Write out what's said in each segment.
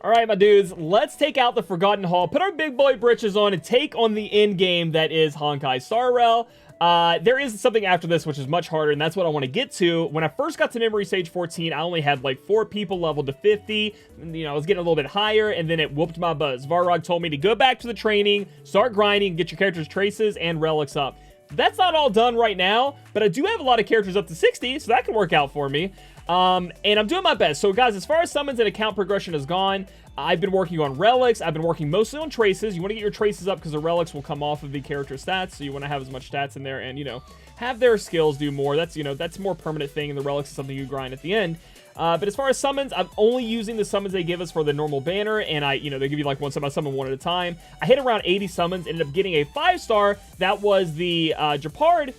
Alright, my dudes, let's take out the Forgotten Hall, put our big boy britches on, and take on the end game that is Honkai Star Rail. There is something after this which is much harder, and that's what I want to get to. When I first got to Memory Stage 14, I only had like 4 people leveled to 50. You know, I was getting a little bit higher, and then it whooped my butt. Varrog told me to go back to the training, start grinding, get your character's traces and relics up. That's not all done right now, but I do have a lot of characters up to 60, so that can work out for me. And I'm doing my best. So guys, as far as summons and account progression has gone, I've been working on relics. I've been working mostly on traces. You want to get your traces up because the relics will come off of the character stats, so you want to have as much stats in there and, you know, have their skills do more. That's, you know, that's a more permanent thing, and the relics is something you grind at the end. But as far as summons, I'm only using the summons they give us for the normal banner, and you know, they give you like one summon one at a time. I hit around 80 summons, ended up getting a 5-star. That was the Japard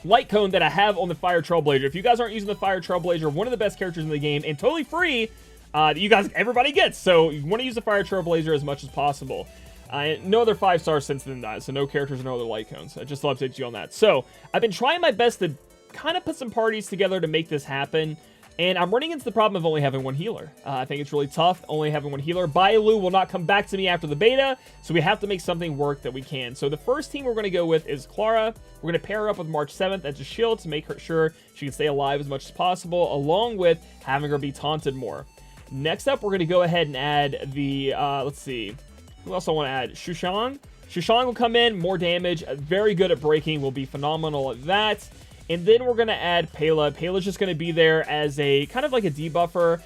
light cone that I have on the Fire Trailblazer. If you guys aren't using the Fire Trailblazer, one of the best characters in the game and totally free, that you guys, everybody gets. So you want to use the Fire Trailblazer as much as possible. No other 5-stars since then that, so no characters or no other light cones. I just love to update you on that. So I've been trying my best to kind of put some parties together to make this happen. And I'm running into the problem of only having one healer. I think it's really tough, only having one healer. Bailu will not come back to me after the beta, so we have to make something work that we can. So the first team we're going to go with is Clara. We're going to pair her up with March 7th as a shield to make sure she can stay alive as much as possible, along with having her be taunted more. Next up, we're going to go ahead and add the, let's see, who else I want to add? Shushang. Shushang will come in, more damage, very good at breaking, will be phenomenal at that. And then we're going to add Pela. Pela's just going to be there as a kind of like a debuffer,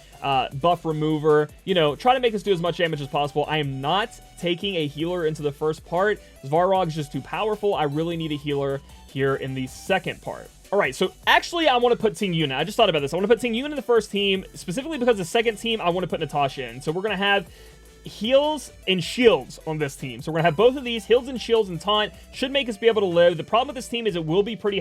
buff remover. You know, try to make us do as much damage as possible. I am not taking a healer into the first part. Varrog's just too powerful. I really need a healer here in the second part. All right, so actually I want to put Ting Yun. I just thought about this. I want to put Ting Yun in the first team, specifically because the second team I want to put Natasha in. So we're going to have heals and shields on this team. So we're gonna have both of these, heals and shields, and taunt should make us be able to live. The problem with this team is it will be pretty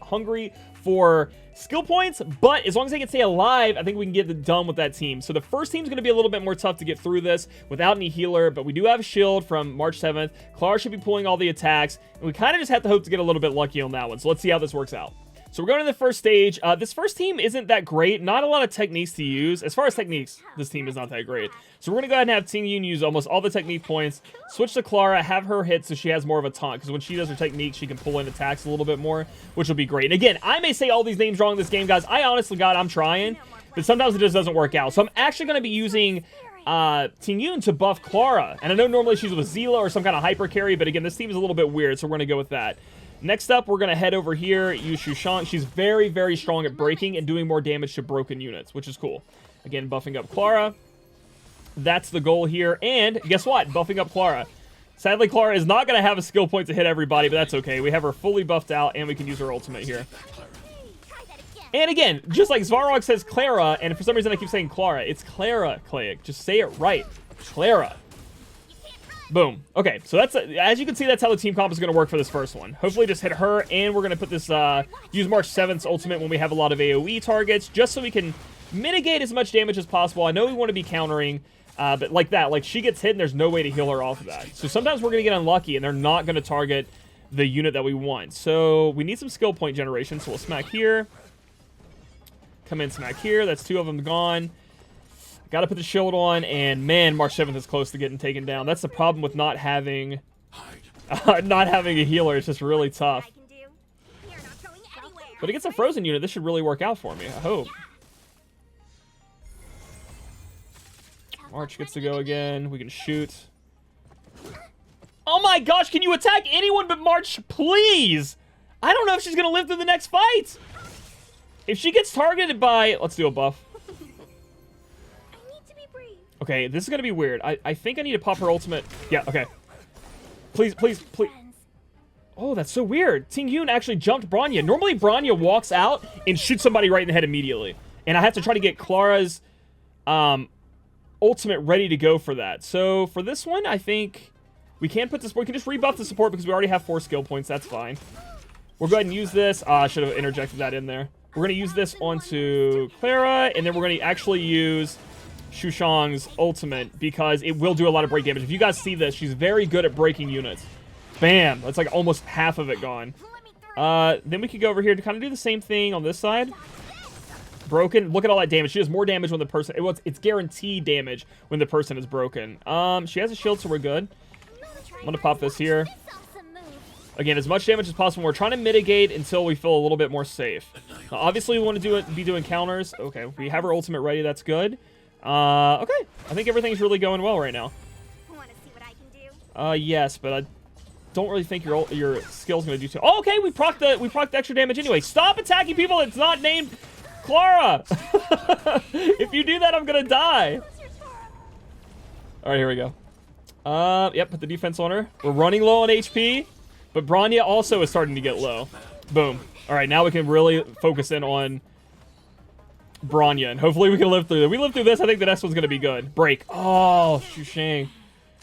hungry for skill points, but as long as they can stay alive, I think we can get it done with that team. So the first team's gonna be a little bit more tough to get through this without any healer, but we do have a shield from March 7th. Clara should be pulling all the attacks, and we kind of just have to hope to get a little bit lucky on that one. So let's see how this works out. So we're going to the first stage. This first team isn't that great. Not a lot of techniques to use. As far as techniques, this team is not that great. So we're going to go ahead and have Ting Yun use almost all the technique points. Switch to Clara, have her hit so she has more of a taunt. Because when she does her technique, she can pull in attacks a little bit more, which will be great. And again, I may say all these names wrong in this game, guys. I honestly, God, I'm trying. But sometimes it just doesn't work out. So I'm actually going to be using Ting Yun to buff Clara. And I know normally she's with Zila or some kind of hyper carry. But again, this team is a little bit weird. So we're going to go with that. Next up, we're going to head over here, use Shushang. She's very, very strong at breaking and doing more damage to broken units, which is cool. Again, buffing up Clara. That's the goal here. And guess what? Buffing up Clara. Sadly, Clara is not going to have a skill point to hit everybody, but that's okay. We have her fully buffed out, and we can use her ultimate here. And again, just like Varrog says Clara, and for some reason I keep saying Clara, it's Clara, Clayik. Just say it right. Clara. Boom. Okay, so that's, as you can see, that's how the team comp is going to work for this first one. Hopefully just hit her, and we're going to put this, use March 7th's ultimate when we have a lot of AoE targets, just so we can mitigate as much damage as possible. I know we want to be countering, but like that, like she gets hit and there's no way to heal her off of that. So sometimes we're going to get unlucky, and they're not going to target the unit that we want. So we need some skill point generation, so we'll smack here. Come in, smack here. That's 2 of them gone. Got to put the shield on, and man, March 7th is close to getting taken down. That's the problem with not having a healer. It's just really tough. But against a frozen unit, this should really work out for me, I hope. March gets to go again. We can shoot. Oh my gosh, can you attack anyone but March, please? I don't know if she's going to live through the next fight. If she gets targeted by... Let's do a buff. Okay, this is going to be weird. I think I need to pop her ultimate. Yeah, okay. Please, please, please. Oh, that's so weird. Ting Yun actually jumped Bronya. Normally, Bronya walks out and shoots somebody right in the head immediately. And I have to try to get Clara's ultimate ready to go for that. So, for this one, I think we can put this... We can just rebuff the support because we already have 4 skill points. That's fine. We'll go ahead and use this. I should have interjected that in there. We're going to use this onto Clara, and then we're going to actually use Shushang's ultimate because it will do a lot of break damage. If you guys see this, she's very good at breaking units. Bam! That's like almost half of it gone. Then we could go over here to kind of do the same thing on this side. Broken. Look at all that damage. She does more damage when the person... It's guaranteed damage when the person is broken. She has a shield, so we're good. I'm going to pop this here. Again, as much damage as possible. We're trying to mitigate until we feel a little bit more safe. Now, obviously, we want to be doing counters. Okay, we have our ultimate ready. That's good. Okay. I think everything's really going well right now. Yes, but I don't really think your skill's going to do too... Oh, okay, we proc the extra damage anyway. Stop attacking people that's not named Clara! If you do that, I'm going to die. All right, here we go. Yep, put the defense on her. We're running low on HP. But Bronya also is starting to get low. Boom. All right, now we can really focus in on Bronya, and hopefully we can live through it. If we live through this, I think the next one's going to be good. Break. Oh, Shushang.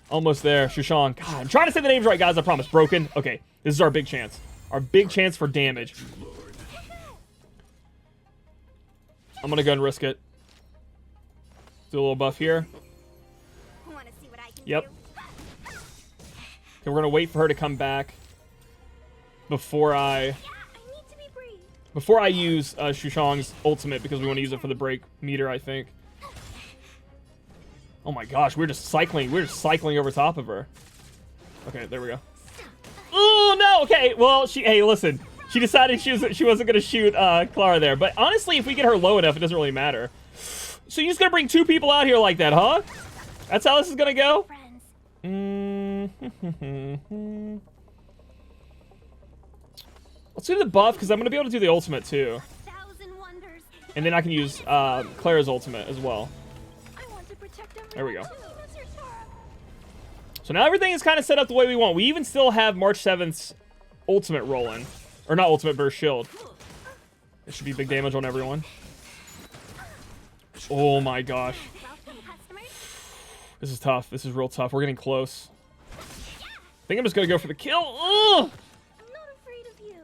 Almost there. Shushang. God, I'm trying to say the names right, guys. I promise. Broken. Okay, this is our big chance. Our big chance for damage. I'm going to go and risk it. Do a little buff here. Yep. Okay, we're going to wait for her to come back. Before I use Shushang's ultimate, because we want to use it for the break meter, I think. Oh my gosh, we're just cycling over top of her. Okay, there we go. Oh no, okay, well, hey, listen. She decided she wasn't gonna shoot Clara there. But honestly, if we get her low enough, it doesn't really matter. So you're just gonna bring two people out here like that, huh? That's how this is gonna go? Let's do the buff, because I'm going to be able to do the ultimate, too. And then I can use Clara's ultimate as well. There we go. So now everything is kind of set up the way we want. We even still have March 7th's ultimate rolling. Or not ultimate, burst shield. It should be big damage on everyone. Oh my gosh. This is tough. This is real tough. We're getting close. I think I'm just going to go for the kill. Ugh!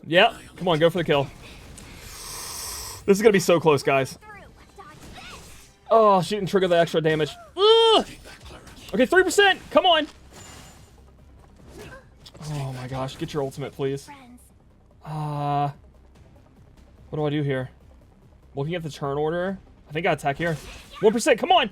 Yep. Come on, go for the kill. This is going to be so close, guys. Oh, she didn't trigger the extra damage. Ugh! Okay, 3%. Come on. Oh my gosh. Get your ultimate, please. What do I do here? Looking at the turn order. I think I attack here. 1%. Come on.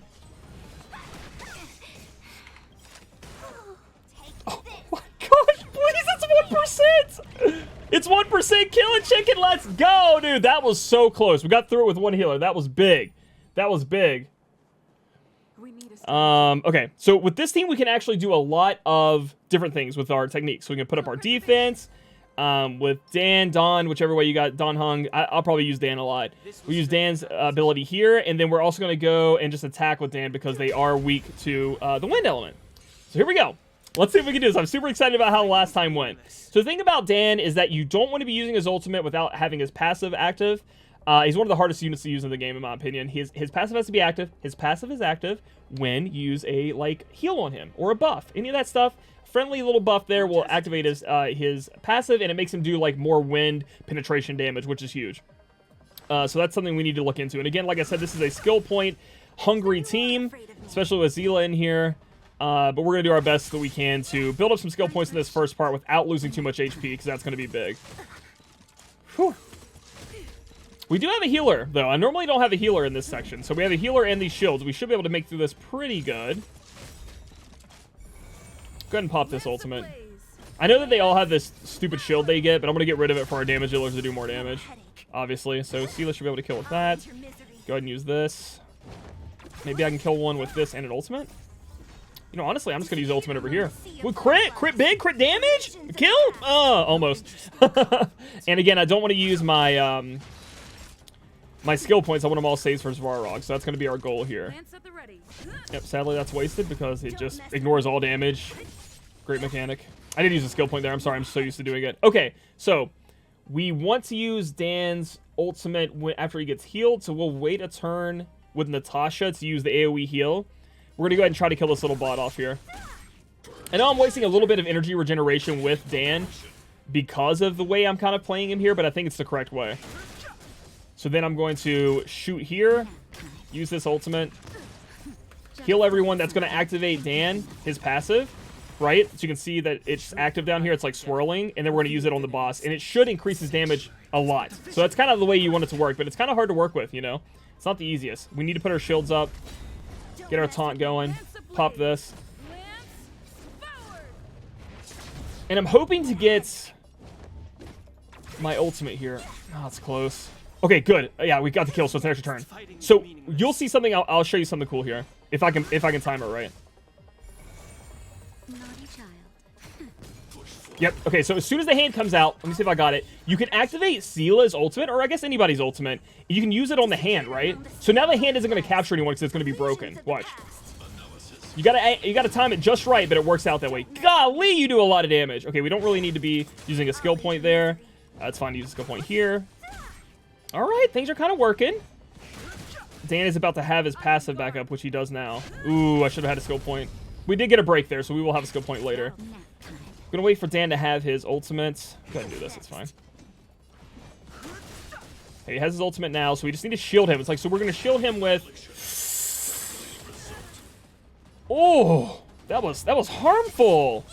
Oh my gosh. Please, it's 1%. It's 1%. Kill a chicken. Let's go, dude. That was so close. We got through it with one healer. That was big. That was big. Okay, so with this team, we can actually do a lot of different things with our techniques. So we can put up our defense with Dan, Don, whichever way you got Don Hung. I'll probably use Dan a lot. We use Dan's ability here, and then we're also going to go and just attack with Dan because they are weak to the wind element. So here we go. Let's see if we can do this. I'm super excited about how the last time went. So the thing about Dan is that you don't want to be using his ultimate without having his passive active. He's one of the hardest units to use in the game, in my opinion. His passive has to be active. His passive is active when you use a, heal on him or a buff. Any of that stuff, friendly little buff there will activate his passive, and it makes him do, more wind penetration damage, which is huge. So that's something we need to look into. And again, like I said, this is a skill point hungry team, especially with Zila in here. But we're going to do our best that we can to build up some skill points in this first part without losing too much HP, because that's going to be big. Whew. We do have a healer, though. I normally don't have a healer in this section. So we have a healer and these shields. We should be able to make through this pretty good. Go ahead and pop this ultimate. I know that they all have this stupid shield they get, but I'm going to get rid of it for our damage dealers to do more damage, obviously. So Seela should be able to kill with that. Go ahead and use this. Maybe I can kill one with this and an ultimate. You know, honestly, I'm just going to use ultimate over here. With crit big, crit damage? Kill? Almost. And again, I don't want to use my my skill points. I want them all saved for Svarog, so that's going to be our goal here. Yep, sadly that's wasted because it just ignores all damage. Great mechanic. I didn't use a skill point there. I'm sorry, I'm so used to doing it. Okay, so we want to use Dan's ultimate after he gets healed, so we'll wait a turn with Natasha to use the AoE heal. We're going to go ahead and try to kill this little bot off here. I know I'm wasting a little bit of energy regeneration with Dan because of the way I'm kind of playing him here, but I think it's the correct way. So then I'm going to shoot here, use this ultimate, heal everyone. That's going to activate Dan, his passive. right? So you can see that it's active down here. It's like swirling, and then we're going to use it on the boss, and it should increase his damage a lot. So that's kind of the way you want it to work, but it's kind of hard to work with, you know? It's not the easiest. We need to put our shields up, get our taunt going, pop this. And I'm hoping to get my ultimate here. Oh, it's close. Okay, good. Yeah, we got the kill, so it's an extra turn. So you'll see something. I'll show you something cool here, if I can time it right. Yep. Okay, so as soon as the hand comes out, let me see if I got it. You can activate Seela's ultimate, or I guess anybody's ultimate. You can use it on the hand, right? So now the hand isn't going to capture anyone because it's going to be broken. Watch. You gotta time it just right, but it works out that way. Golly, you do a lot of damage. Okay, we don't really need to be using a skill point there. It's fine to use a skill point here. All right, things are kind of working. Dan is about to have his passive back up, which he does now. Ooh, I should have had a skill point. We did get a break there, so we will have a skill point later. I'm gonna wait for Dan to have his ultimate. Go ahead and do this, it's fine. Okay, he has his ultimate now, so we just need to shield him. It's like, so we're gonna shield him with... Oh, that was harmful.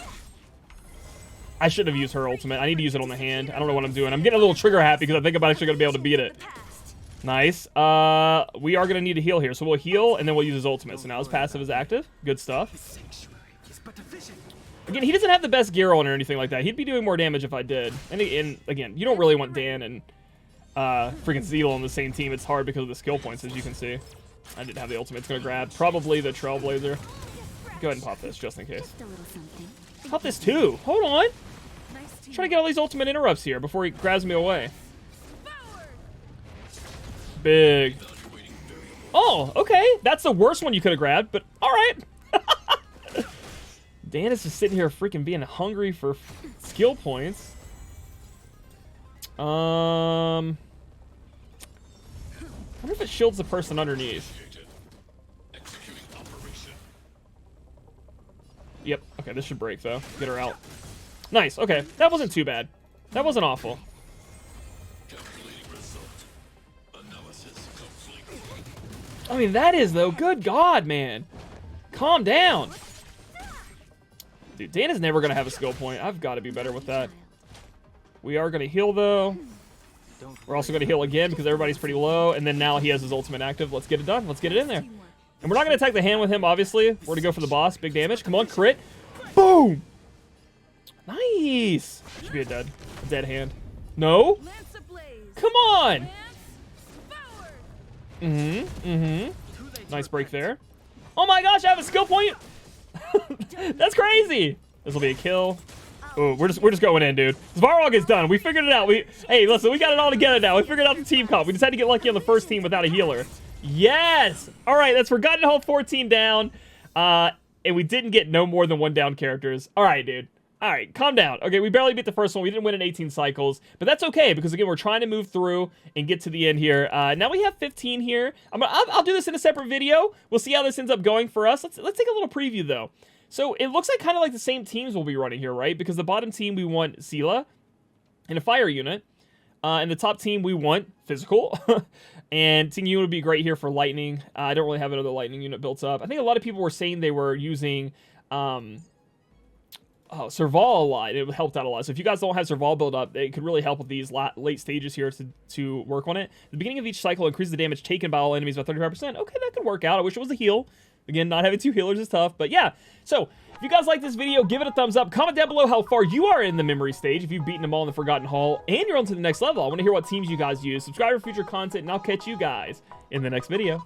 I should have used her ultimate. I need to use it on the hand. I don't know what I'm doing. I'm getting a little trigger happy because I think I'm actually going to be able to beat it. Nice. We are going to need to heal here. So we'll heal, and then we'll use his ultimate. So now his passive is active. Good stuff. Again, he doesn't have the best gear on or anything like that. He'd be doing more damage if I did. And again, you don't really want Dan and freaking Zeal on the same team. It's hard because of the skill points, as you can see. I didn't have the ultimate. It's going to grab probably the Trailblazer. Go ahead and pop this, just in case. Pop this too. Hold on. I'm trying to get all these ultimate interrupts here before he grabs me away. Big. Oh, okay. That's the worst one you could have grabbed, but all right. Dan is just sitting here freaking being hungry for skill points. I wonder if it shields the person underneath. Yep. Okay, this should break, though. Get her out. Nice. Okay. That wasn't too bad. That wasn't awful. I mean, that is, though. Good God, man. Calm down. Dude, Dan is never going to have a skill point. I've got to be better with that. We are going to heal, though. We're also going to heal again because everybody's pretty low. And then now he has his ultimate active. Let's get it done. Let's get it in there. And we're not going to attack the hand with him, obviously. We're going to go for the boss. Big damage. Come on, crit. Boom! Nice! Should be a dead hand. No? Come on! Nice break there. Oh my gosh, I have a skill point! That's crazy! This will be a kill. Oh, we're just going in, dude. Svarog is done. We figured it out. Hey, listen, we got it all together now. We figured out the team comp. We just had to get lucky on the first team without a healer. Yes! All right, that's Forgotten Hall 14 down. And we didn't get no more than 1 down characters. All right, dude. All right, calm down. Okay, we barely beat the first one. We didn't win in 18 cycles, but that's okay because, again, we're trying to move through and get to the end here. Now we have 15 here. I'll do this in a separate video. We'll see how this ends up going for us. Let's take a little preview, though. So it looks like kind of like the same teams we'll be running here, right? Because the bottom team, we want Seela and a fire unit. And the top team, we want physical. And Team Unit would be great here for lightning. I don't really have another lightning unit built up. I think a lot of people were saying they were using Serval a lot. It helped out a lot. So if you guys don't have Serval built up, it could really help with these late stages here to work on it. The beginning of each cycle increases the damage taken by all enemies by 35%. Okay, that could work out. I wish it was a heal. Again, not having 2 healers is tough. But yeah, so if you guys like this video, give it a thumbs up. Comment down below how far you are in the memory stage, if you've beaten them all in the Forgotten Hall, and you're on to the next level. I want to hear what teams you guys use. Subscribe for future content, and I'll catch you guys in the next video.